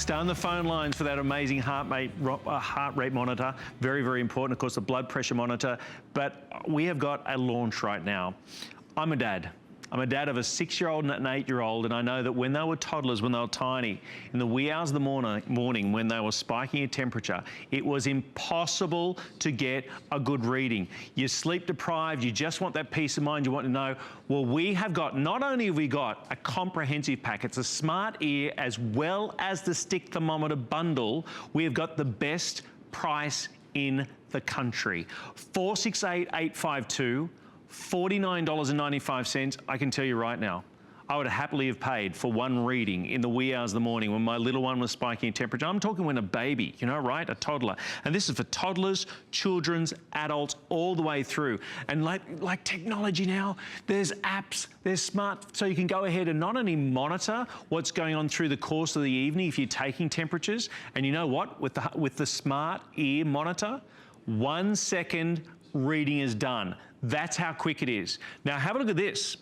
Stay on the phone lines for that amazing heart rate monitor. Very, very important. Of course, the blood pressure monitor. But we have got a launch right now. I'm a dad. I'm a dad of a 6-year-old and an 8-year-old, and I know that when they were toddlers, when they were tiny, in the wee hours of the morning when they were spiking a temperature, it was impossible to get a good reading. You're sleep deprived, you just want that peace of mind, you want to know. Well, we have got, not only have we got a comprehensive pack, it's a smart ear as well as the stick thermometer bundle, we have got the best price in the country. $468,852. $49.95, I can tell you right now, I would happily have paid for one reading in the wee hours of the morning when my little one was spiking in temperature. I'm talking when a baby, you know, right? A toddler. And this is for toddlers, children's, adults, all the way through. And like technology now, there's apps, there's smart, so you can go ahead and not only monitor what's going on through the course of the evening if you're taking temperatures, and you know what? With the smart ear monitor, 1 second reading is done. That's how quick it is. Now have a look at this.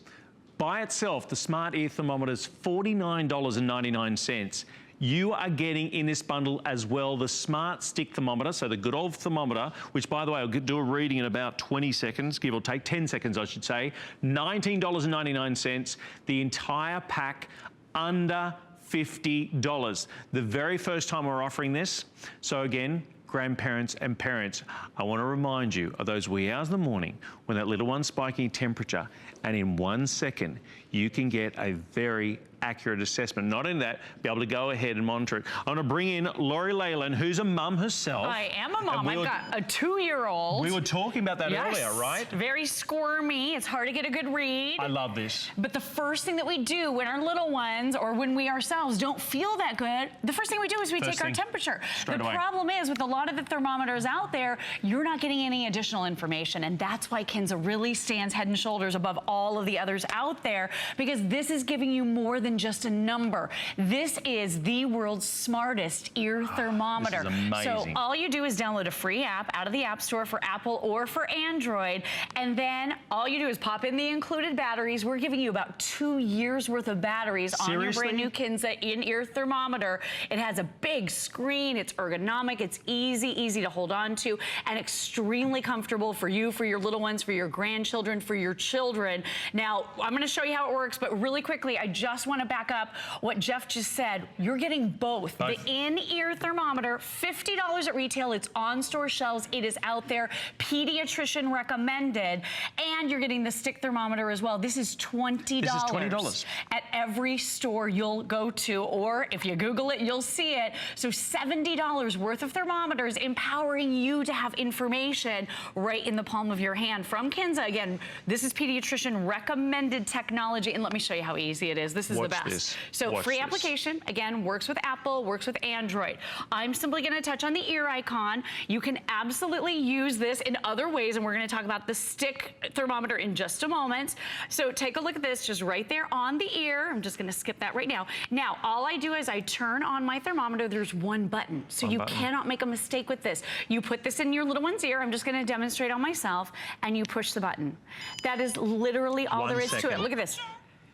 By itself, the smart ear thermometer is $49.99. You are getting in this bundle as well the smart stick thermometer, so the good old thermometer, which by the way, I'll do a reading in about 20 seconds, give or take 10 seconds I should say, $19.99. The entire pack under $50. The very first time we're offering this. So again, grandparents and parents, I want to remind you of those wee hours in the morning when that little one's spiking temperature, and in 1 second you can get a very accurate assessment. Not only that, be able to go ahead and monitor it. I want to bring in Lori Leyland, who's a mum herself. I am a mom. I've got a 2-year-old. We were talking about that earlier, right? Very squirmy. It's hard to get a good read. I love this. But the first thing that we do when our little ones, or when we ourselves don't feel that good, the first thing we do is we take our temperature. The problem is with a lot of the thermometers out there, you're not getting any additional information. And that's why Kinza really stands head and shoulders above all of the others out there, because this is giving you more than just a number. This is the world's smartest ear thermometer. This is amazing. So all you do is download a free app out of the App Store for Apple or for Android, and then all you do is pop in the included batteries. We're giving you about 2 years worth of batteries on your brand new Kinza in-ear thermometer. It has a big screen, it's ergonomic, it's easy to hold on to, and extremely comfortable for you, for your little ones, for your grandchildren, for your children. Now, I'm gonna show you how it works, but really quickly, I just wanna back up what Jeff just said. You're getting both. The in-ear thermometer, $50 at retail. It's on store shelves. It is out there. Pediatrician recommended. And you're getting the stick thermometer as well. This is $20. This is $20. At every store you'll go to, or if you Google it, you'll see it. So $70 worth of thermometers, empowering you to have information right in the palm of your hand from Kinza. Again, this is pediatrician recommended technology, and let me show you how easy it is. This is the best. So free application, again, works with Apple, works with Android. I'm simply gonna touch on the ear icon. You can absolutely use this in other ways, and we're gonna talk about the stick thermometer in just a moment. So take a look at this, just right there on the ear. I'm just gonna skip that right now. Now, all I do is I turn on my thermometer. There's one button, so you cannot make a mistake with this. You put this in your little one's ear. I'm just gonna demonstrate on myself, and you push the button. That is literally all there is to it. Look at this.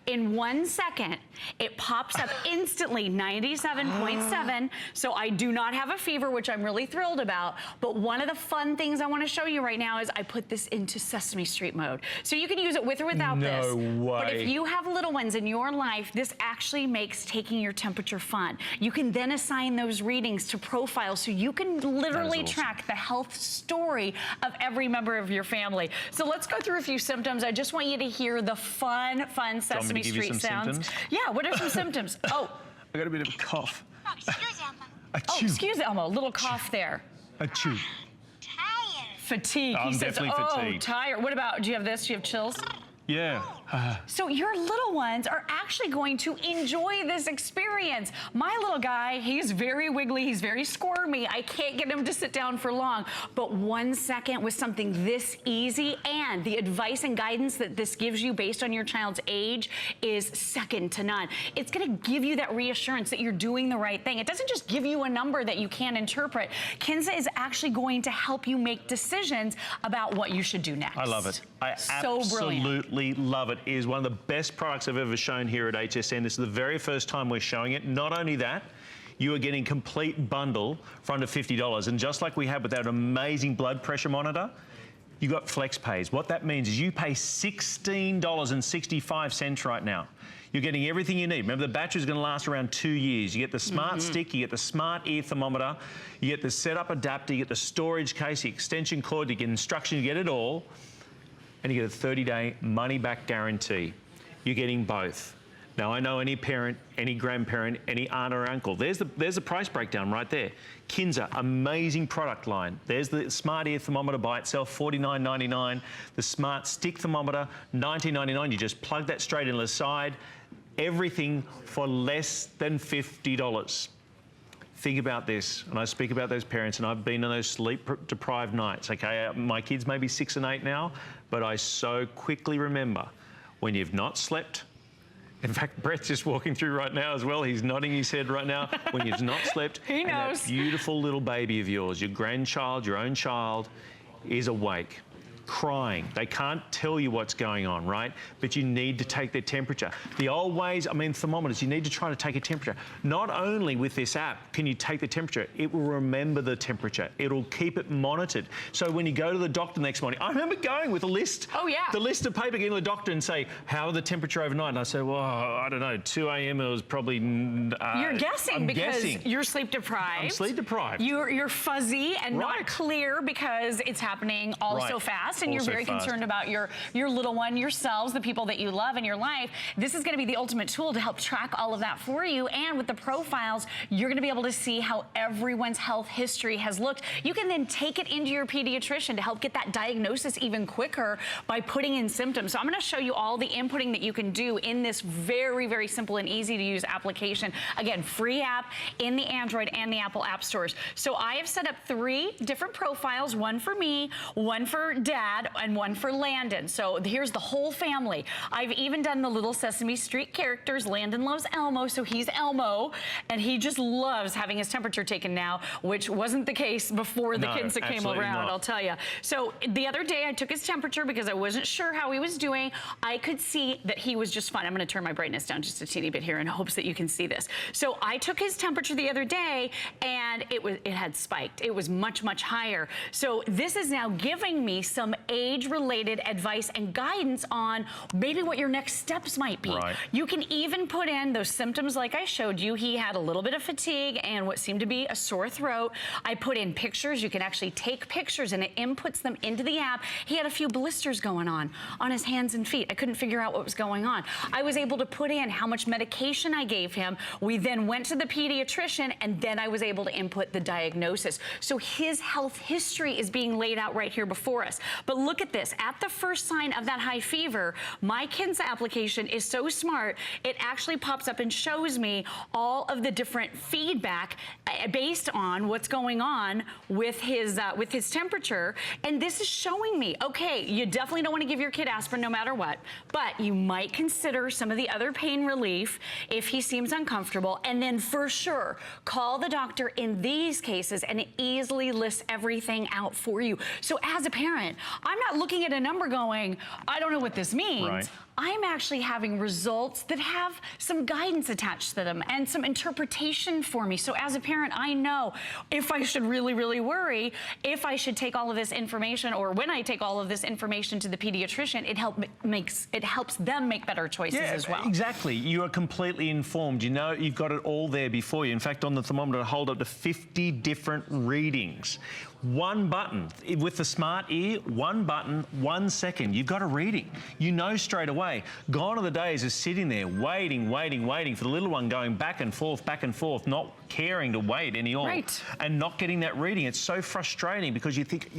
In 1 second, it pops up instantly, 97.7. So I do not have a fever, which I'm really thrilled about. But one of the fun things I want to show you right now is I put this into Sesame Street mode. So you can use it with or without this. No way. But if you have little ones in your life, this actually makes taking your temperature fun. You can then assign those readings to profiles, so you can literally track the health story of every member of your family. So let's go through a few symptoms. I just want you to hear the fun Sesame Street sounds. Symptoms? Yeah, what are some symptoms? Oh. I got a bit of a cough. Oh, excuse Elmo. Oh, excuse Elmo. A little cough there. Achoo. Tired. Fatigue. I'm definitely fatigued. Tired. What about, do you have this? Do you have chills? Yeah. So your little ones are actually going to enjoy this experience. My little guy, he's very wiggly, he's very squirmy. I can't get him to sit down for long. But 1 second with something this easy, and the advice and guidance that this gives you based on your child's age is second to none. It's gonna give you that reassurance that you're doing the right thing. It doesn't just give you a number that you can't interpret. Kinza is actually going to help you make decisions about what you should do next. I love it. I absolutely love it. It is one of the best products I've ever shown here at HSN. This is the very first time we're showing it. Not only that, you are getting complete bundle for under $50. And just like we had with that amazing blood pressure monitor, you got flex pays. What that means is you pay $16.65 right now. You're getting everything you need. Remember, the battery's going to last around 2 years. You get the smart stick, you get the smart ear thermometer, you get the setup adapter, you get the storage case, the extension cord, you get instructions, you get it all, and you get a 30-day money-back guarantee. You're getting both. Now, I know any parent, any grandparent, any aunt or uncle, there's the price breakdown right there. Kinza, amazing product line. There's the smart ear thermometer by itself, $49.99. The smart stick thermometer, $19.99. You just plug that straight into the side. Everything for less than $50. Think about this, and I speak about those parents, and I've been on those sleep-deprived nights, okay? My kids may be 6 and 8 now, but I so quickly remember when you've not slept. In fact, Brett's just walking through right now as well. He's nodding his head right now. When you've not slept, he knows. That beautiful little baby of yours, your grandchild, your own child, is awake, crying. They can't tell you what's going on, right? But you need to take their temperature. The old ways, I mean, thermometers, you need to try to take a temperature. Not only with this app can you take the temperature, it will remember the temperature. It'll keep it monitored. So when you go to the doctor the next morning, I remember going with a list. Oh, yeah. The list of paper, getting to the doctor and say, how the temperature overnight? And I say, well, I don't know, 2 a.m. it was probably... You're guessing you're sleep deprived. I'm sleep deprived. You're fuzzy and not clear because it's happening all so fast. And you're very concerned about your little one, yourselves, the people that you love in your life. This is going to be the ultimate tool to help track all of that for you. And with the profiles, you're going to be able to see how everyone's health history has looked. You can then take it into your pediatrician to help get that diagnosis even quicker by putting in symptoms. So I'm going to show you all the inputting that you can do in this very, very simple and easy to use application. Again, free app in the Android and the Apple app stores. So I have set up 3 different profiles, one for me, one for Dad, and one for Landon. So here's the whole family. I've even done the little Sesame Street characters. Landon loves Elmo, so he's Elmo, and he just loves having his temperature taken now, which wasn't the case before the Kinsa came around, I'll tell you. So the other day I took his temperature because I wasn't sure how he was doing. I could see that he was just fine. I'm going to turn my brightness down just a teeny bit here in hopes that you can see this. So I took his temperature the other day, and it had spiked. It was much, much higher. So this is now giving me some age-related advice and guidance on maybe what your next steps might be. Right. You can even put in those symptoms like I showed you. He had a little bit of fatigue and what seemed to be a sore throat. I put in pictures. You can actually take pictures and it inputs them into the app. He had a few blisters going on his hands and feet. I couldn't figure out what was going on. I was able to put in how much medication I gave him. We then went to the pediatrician, and then I was able to input the diagnosis. So his health history is being laid out right here before us. But look at this. At the first sign of that high fever, my Kinsa application is so smart, it actually pops up and shows me all of the different feedback based on what's going on with his temperature. And this is showing me, okay, you definitely don't want to give your kid aspirin no matter what, but you might consider some of the other pain relief if he seems uncomfortable. And then for sure, call the doctor in these cases, and it easily lists everything out for you. So as a parent, I'm not looking at a number going, I don't know what this means. Right. I'm actually having results that have some guidance attached to them and some interpretation for me. So as a parent, I know if I should really, really worry, if I should take all of this information, or when I take all of this information to the pediatrician, it helps them make better choices as well. Exactly. You are completely informed. You know, you've got it all there before you. In fact, on the thermometer, I hold up to 50 different readings. One button. With the smart ear, one button, 1 second. You've got a reading. You know straight away. Gone are the days of sitting there waiting for the little one going back and forth, not caring to wait anymore. Right. And not getting that reading. It's so frustrating because you think,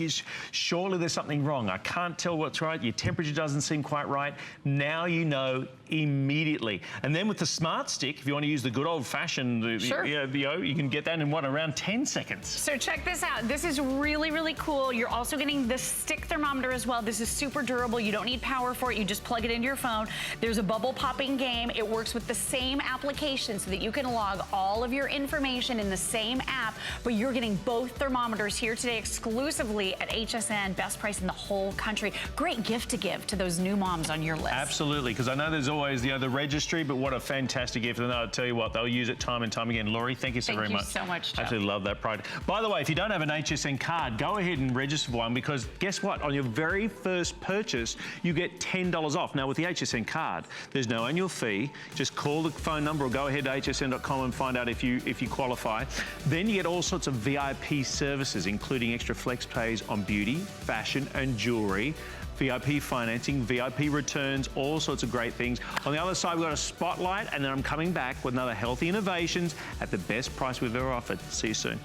surely there's something wrong. I can't tell what's right. Your temperature doesn't seem quite right. Now you know immediately. And then with the smart stick, if you want to use the good old-fashioned, you can get that in around 10 seconds. So check this out. This is really, really cool. You're also getting the stick thermometer as well. This is super durable. You don't need power for it. You just plug it into your phone. There's a bubble popping game. It works with the same application so that you can log all of your information in the same app, but you're getting both thermometers here today exclusively at HSN. Best price in the whole country. Great gift to give to those new moms on your list. Absolutely, because I know there's always, you know, the registry, but what a fantastic gift. And I'll tell you what, they'll use it time and time again. Laurie, thank you so very much. Thank you so much, Joe. Absolutely love that product. By the way, if you don't have an HSN card, go ahead and register for one, because guess what? On your very first purchase, you get $10 off. Now, with the HSN card, there's no annual fee. Just call the phone number or go ahead to hsn.com and find out if you qualify. Then you get all sorts of VIP services, including extra flex pays on beauty, fashion, and jewelry. VIP financing, VIP returns, all sorts of great things. On the other side, we've got a spotlight, and then I'm coming back with another healthy innovations at the best price we've ever offered. See you soon.